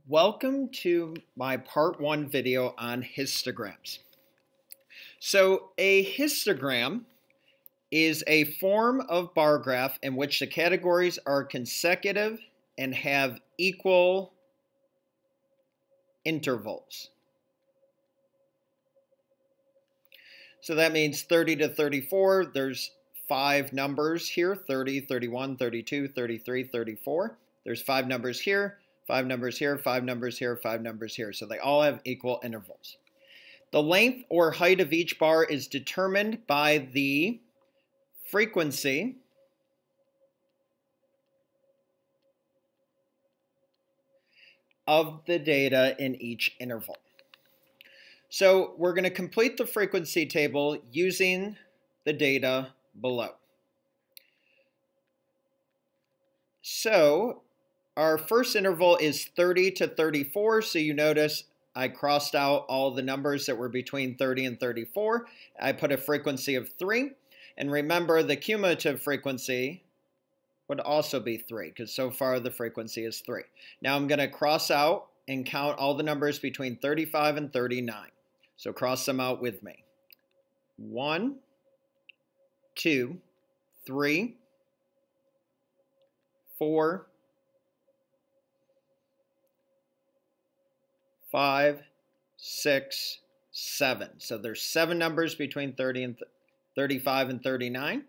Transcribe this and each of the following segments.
Welcome to my part 1 video on histograms. So a histogram is a form of bar graph in which the categories are consecutive and have equal intervals. So that means 30 to 34, there's 5 numbers here, 30, 31, 32, 33, 34. There's 5 numbers here, 5 numbers here, 5 numbers here, 5 numbers here. So they all have equal intervals. The length or height of each bar is determined by the frequency of the data in each interval. So we're going to complete the frequency table using the data below. So our first interval is 30 to 34, so you notice I crossed out all the numbers that were between 30 and 34. I put a frequency of 3, and remember the cumulative frequency would also be 3, because so far the frequency is 3. Now I'm going to cross out and count all the numbers between 35 and 39. So cross them out with me. 1, 2, 3, 4, 5, 6, 7. So there's 7 numbers between 30 and 35 and 39.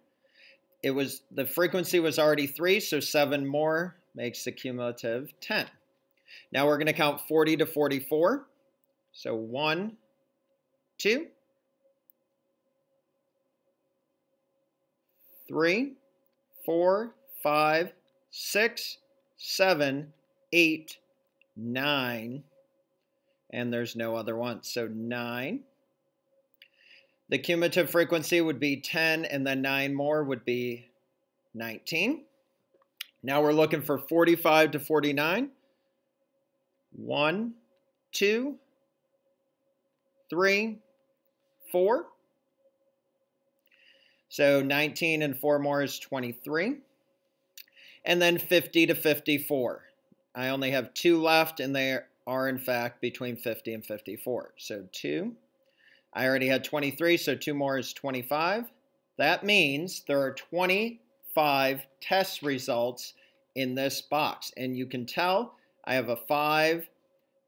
The frequency was already 3, so 7 more makes the cumulative 10. Now we're going to count 40 to 44. So 1, 2, 3, 4, 5, 6, 7, 8, 9. And there's no other ones. So 9. The cumulative frequency would be 10, and then 9 more would be 19. Now we're looking for 45 to 49. 1, 2, 3, 4. So 19 and 4 more is 23. And then 50 to 54. I only have 2 left, and they are in fact between 50 and 54. So 2. I already had 23, so 2 more is 25. That means there are 25 test results in this box. And you can tell I have a 5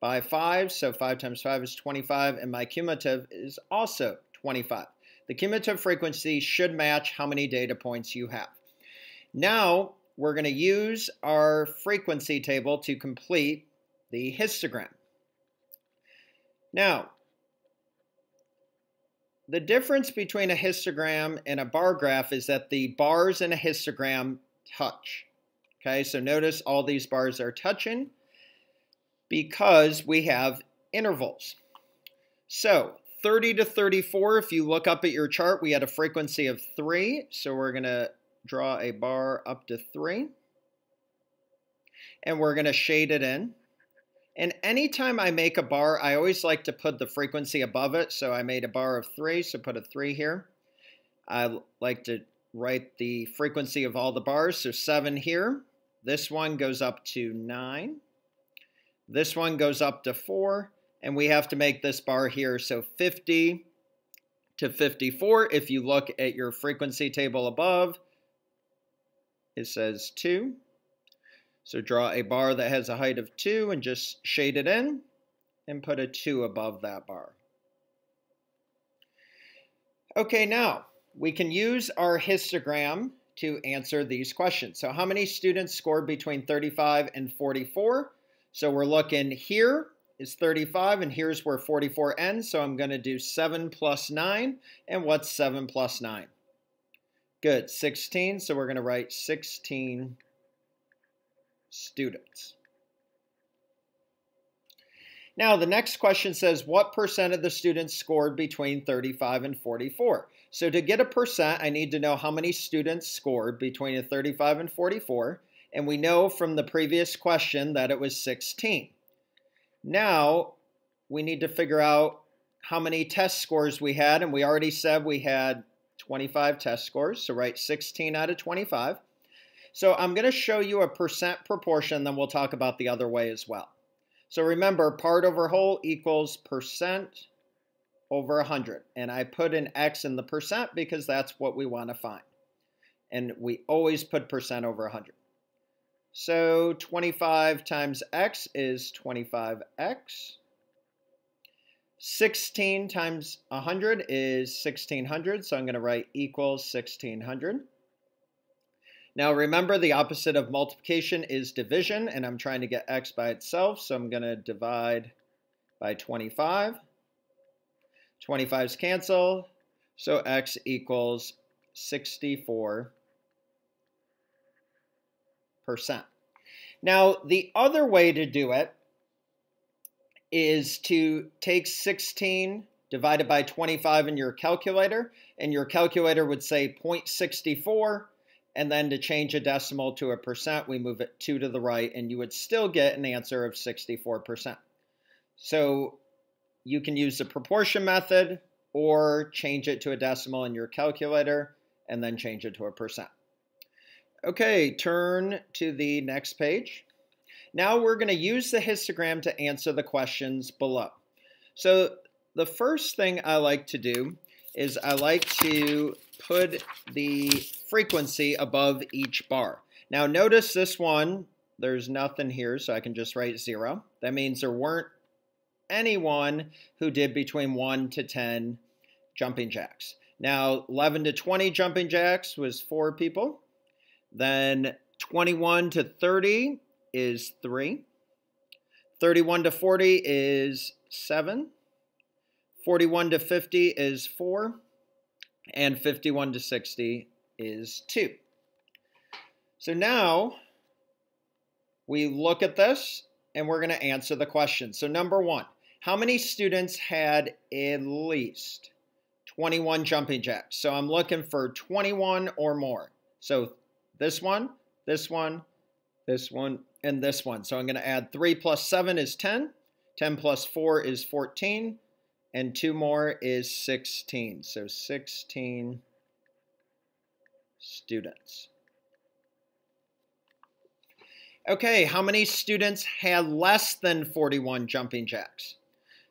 by 5, so 5 times 5 is 25, and my cumulative is also 25. The cumulative frequency should match how many data points you have. Now, we're going to use our frequency table to complete the histogram. Now, the difference between a histogram and a bar graph is that the bars in a histogram touch. Okay, so notice all these bars are touching because we have intervals. So 30 to 34, if you look up at your chart, we had a frequency of 3. So we're going to draw a bar up to 3. And we're going to shade it in. And anytime I make a bar, I always like to put the frequency above it. So I made a bar of 3, so put a 3 here. I like to write the frequency of all the bars. So 7 here. This one goes up to 9. This one goes up to 4. And we have to make this bar here. So 50 to 54. If you look at your frequency table above, it says 2. So draw a bar that has a height of 2 and just shade it in and put a 2 above that bar. Okay, now we can use our histogram to answer these questions. So how many students scored between 35 and 44? So we're looking here is 35, and here's where 44 ends. So I'm going to do 7 plus 9. And what's 7 plus 9? Good, 16. So we're going to write 16 students. Now the next question says, what percent of the students scored between 35 and 44? So to get a percent, I need to know how many students scored between a 35 and 44. And we know from the previous question that it was 16. Now we need to figure out how many test scores we had. And we already said we had 25 test scores. So write 16 out of 25. So I'm going to show you a percent proportion, then we'll talk about the other way as well. So remember, part over whole equals percent over 100. And I put an x in the percent because that's what we want to find. And we always put percent over 100. So 25 times x is 25x. 16 times 100 is 1600, so I'm going to write equals 1600. Now remember, the opposite of multiplication is division, and I'm trying to get x by itself, so I'm going to divide by 25. 25's cancel, so x equals 64%. Now, the other way to do it is to take 16 divided by 25 in your calculator, and your calculator would say 0.64, and then to change a decimal to a percent, we move it 2 to the right, and you would still get an answer of 64%. So you can use the proportion method or change it to a decimal in your calculator and then change it to a percent. Okay, turn to the next page. Now we're going to use the histogram to answer the questions below. So the first thing I like to do is I like to put the frequency above each bar. Now notice this one, there's nothing here, so I can just write 0. That means there weren't anyone who did between 1 to 10 jumping jacks. Now 11 to 20 jumping jacks was 4 people. Then 21 to 30 is 3. 31 to 40 is 7. 41 to 50 is 4. And 51 to 60 is 2. So now we look at this and we're going to answer the question. So number 1, how many students had at least 21 jumping jacks? So I'm looking for 21 or more. So this one, this one, this one, and this one. So I'm going to add 3 plus 7 is 10. 10 plus 4 is 14. And 2 more is 16. So 16 students. Okay, how many students had less than 41 jumping jacks?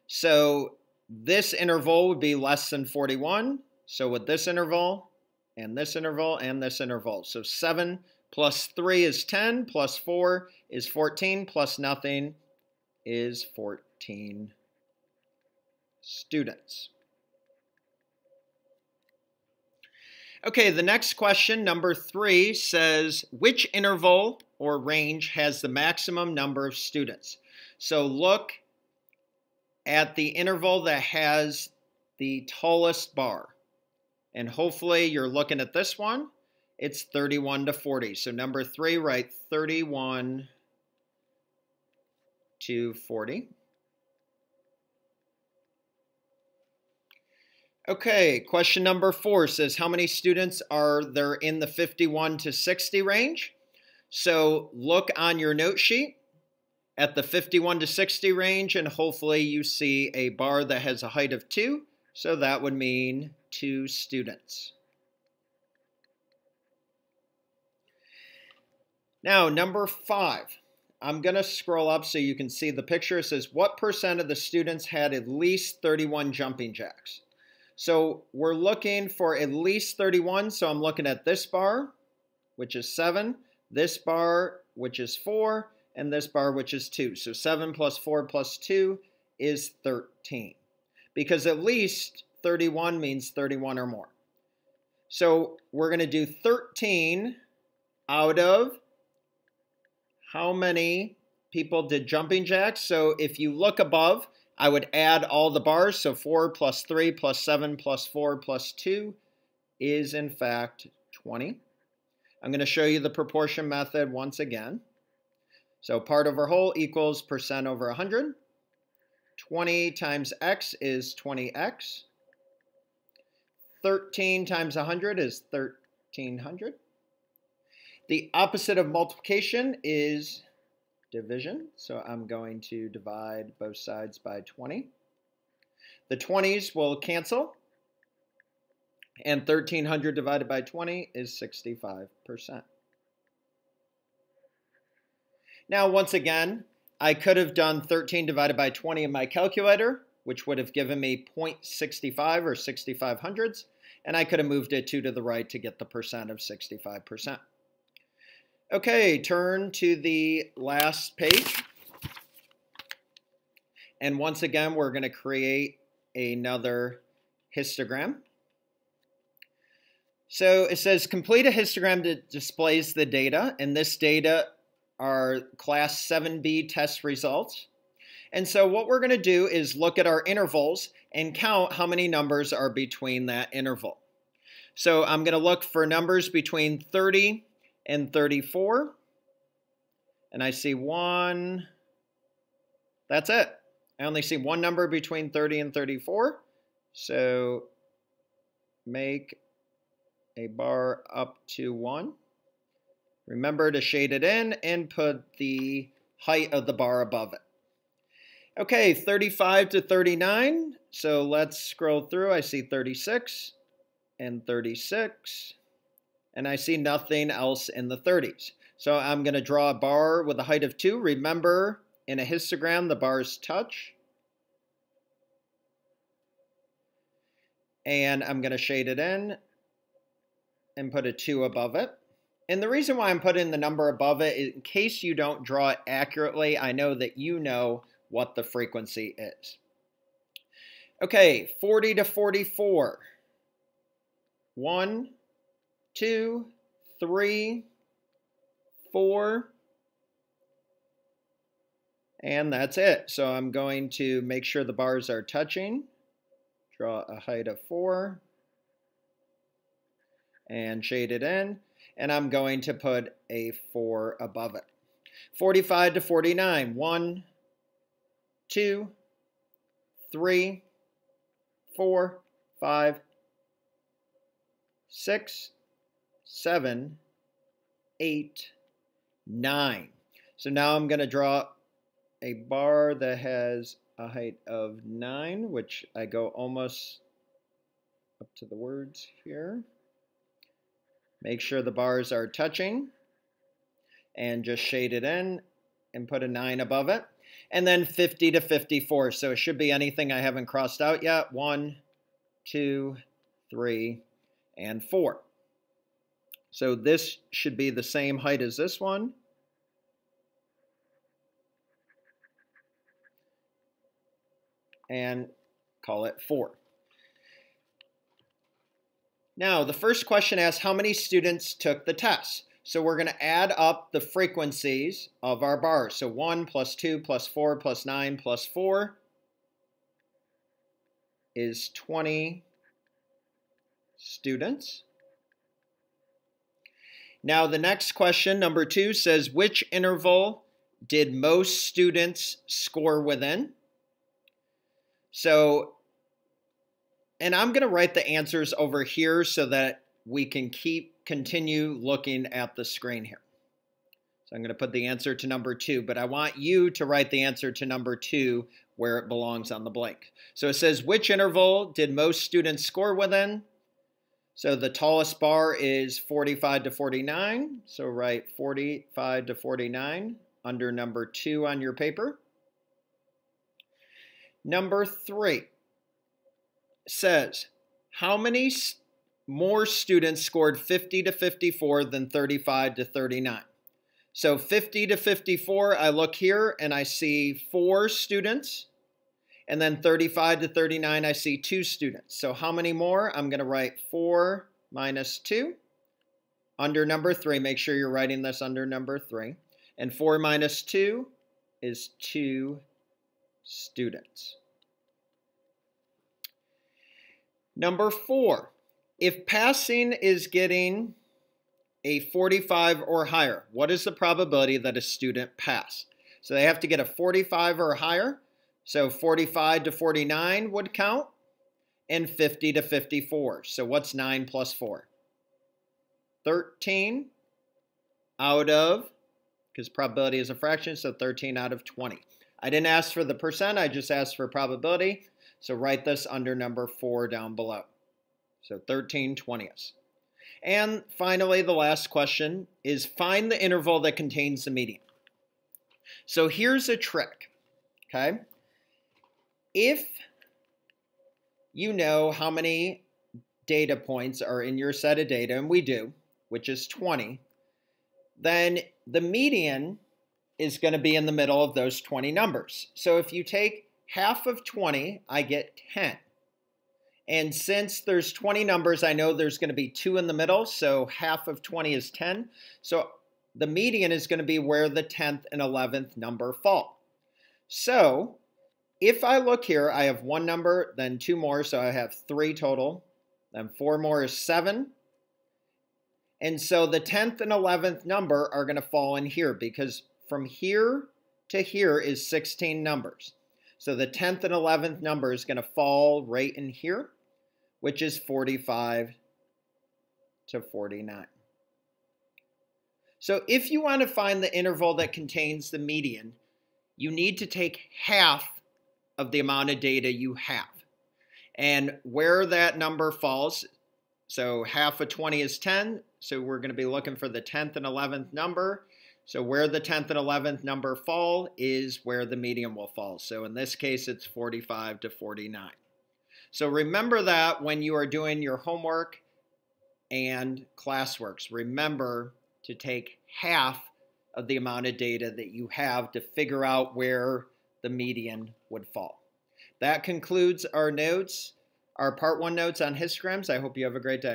So this interval would be less than 41. So with this interval, and this interval, and this interval. So 7 plus 3 is 10, plus 4 is 14, plus nothing is 14 students. Okay, the next question, number 3, says, which interval or range has the maximum number of students? So look at the interval that has the tallest bar. And hopefully you're looking at this one. It's 31 to 40. So number 3, write 31 to 40. Okay, question number 4 says, how many students are there in the 51 to 60 range? So look on your note sheet at the 51 to 60 range, and hopefully you see a bar that has a height of 2. So that would mean 2 students. Now, number 5. I'm going to scroll up so you can see the picture. It says, what percent of the students had at least 31 jumping jacks? So we're looking for at least 31. So I'm looking at this bar, which is 7, this bar, which is 4, and this bar, which is 2. So 7 plus 4 plus 2 is 13. Because at least 31 means 31 or more. So we're going to do 13 out of how many people did jumping jacks? So if you look above, I would add all the bars. So 4 plus 3 plus 7 plus 4 plus 2 is in fact 20. I'm going to show you the proportion method once again. So part over whole equals percent over 100. 20 times x is 20x. 13 times 100 is 1300. The opposite of multiplication is division. So I'm going to divide both sides by 20. The 20s will cancel. And 1300 divided by 20 is 65%. Now, once again, I could have done 13 divided by 20 in my calculator, which would have given me 0.65 or 65 hundredths, and I could have moved it 2 to the right to get the percent of 65%. Okay, turn to the last page. And once again, we're going to create another histogram. So it says complete a histogram that displays the data, and this data are class 7B test results. And so what we're going to do is look at our intervals and count how many numbers are between that interval. So I'm going to look for numbers between 30 and 34. And I see one. That's it. I only see one number between 30 and 34. So make a bar up to 1. Remember to shade it in and put the height of the bar above it. Okay, 35 to 39. So let's scroll through. I see 36 and 36. And I see nothing else in the 30s. So I'm going to draw a bar with a height of 2. Remember, in a histogram, the bars touch. And I'm going to shade it in and put a 2 above it. And the reason why I'm putting the number above it is in case you don't draw it accurately, I know that you know what the frequency is. Okay, 40 to 44. 1, 2, 3, 4, and that's it. So I'm going to make sure the bars are touching. Draw a height of 4 and shade it in, and I'm going to put a 4 above it. 45 to 49. 1, 2, 3, 4, 5, 6, 7, 8, 9. So now I'm going to draw a bar that has a height of 9, which I go almost up to the words here. Make sure the bars are touching and just shade it in and put a 9 above it. And then 50 to 54. So it should be anything I haven't crossed out yet. 1, 2, 3, and 4. So this should be the same height as this one. And call it 4. Now, the first question asks how many students took the test. So we're going to add up the frequencies of our bars. So 1 plus 2 plus 4 plus 9 plus 4 is 20 students. Now the next question, number 2, says which interval did most students score within? So, and I'm going to write the answers over here so that we can continue looking at the screen here. So I'm going to put the answer to number 2, but I want you to write the answer to number 2 where it belongs on the blank. So it says, which interval did most students score within? So the tallest bar is 45 to 49. So write 45 to 49 under number 2 on your paper. Number 3 says, how many more students scored 50 to 54 than 35 to 39? So 50 to 54, I look here and I see 4 students. And then 35 to 39, I see 2 students. So how many more? I'm going to write 4 minus 2 under number 3. Make sure you're writing this under number 3. And 4 minus 2 is 2 students. Number 4, if passing is getting a 45 or higher, what is the probability that a student passed? So they have to get a 45 or higher. So 45 to 49 would count, and 50 to 54. So what's 9 plus 4? 13 out of, because probability is a fraction, so 13 out of 20. I didn't ask for the percent, I just asked for probability. So write this under number 4 down below. So 13/20. And finally, the last question is find the interval that contains the median. So here's a trick, okay? If you know how many data points are in your set of data, and we do, which is 20, then the median is going to be in the middle of those 20 numbers. So if you take half of 20, I get 10. And since there's 20 numbers, I know there's going to be 2 in the middle, so half of 20 is 10. So the median is going to be where the 10th and 11th number fall. So if I look here, I have 1 number, then 2 more, so I have 3 total. Then 4 more is 7. And so the 10th and 11th number are going to fall in here because from here to here is 16 numbers. So the 10th and 11th number is going to fall right in here, which is 45 to 49. So if you want to find the interval that contains the median, you need to take half of the amount of data you have. And where that number falls, so half of 20 is 10, so we're going to be looking for the 10th and 11th number. So where the 10th and 11th number fall is where the median will fall. So in this case, it's 45 to 49. So remember that when you are doing your homework and classworks. Remember to take half of the amount of data that you have to figure out where the median would fall. That concludes our notes, our Part 1 notes on histograms. I hope you have a great day.